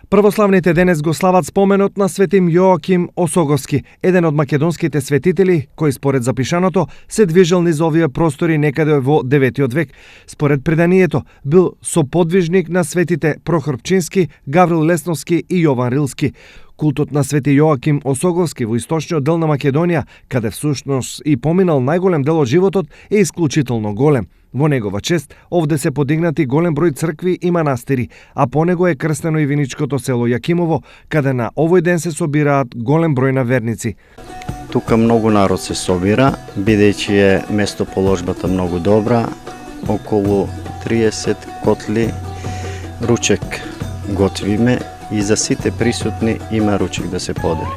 Православните денес го слават споменот на светим Јоаким Осоговски, еден од македонските светители кој според запишаното се движел низ овие простори некаде во 9 век. Според преданието бил соподвижник на светите Прохор Пчински, Гаврил Лесновски и Јован Рилски. Култот на свети Јоаким Осоговски во источниот дел на Македонија, каде всушност и поминал најголем дел од животот, е исклучително голем. Во негова чест овде се подигнати голем број цркви и манастири, а по него е крстено и виничкото село Јакимово, каде на овој ден се собираат голем број на верници. Тука многу народ се собира, бидејќи е местоположбата многу добра, околу 30 котли ручек готвиме и за сите присутни има ручек да се подели.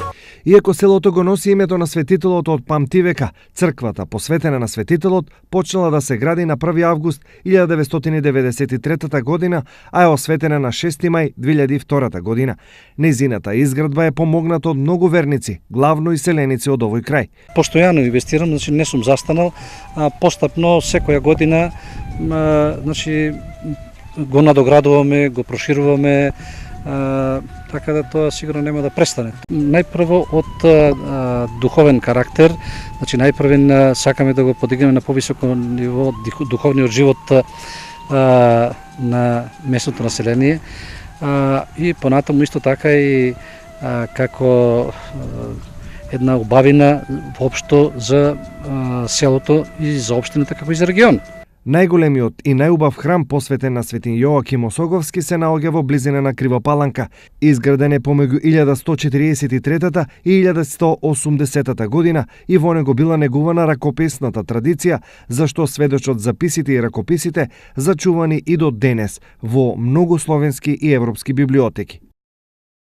Иако селото го носи името на светителот од памтивека, црквата посветена на светителот почнала да се гради на 1 август 1993 година, а е осветена на 6 мај 2002 година. Нејзината изградба е помогната од многу верници, главно иселеници од овој крај. Постојано инвестирам, значи не сум застанал, постапно секоја година значи го надоградуваме, го прошируваме, така да тоа сигурно нема да престане. Најпрво од духовен карактер, значи најпрво сакаме да го подигнеме на повисоко ниво духовниот живот на местното население и понатаму исто така и како една убавина воопшто за селото и за општината како и за регион. Најголемиот и најубав храм посветен на светин Јоаким Осоговски се наоѓа во близина на Кривопаланка. Изграден е помеѓу 1143 и 1180 година и во него била негувана ракописната традиција, за што сведочат записите и ракописите зачувани и до денес во многу словенски и европски библиотеки.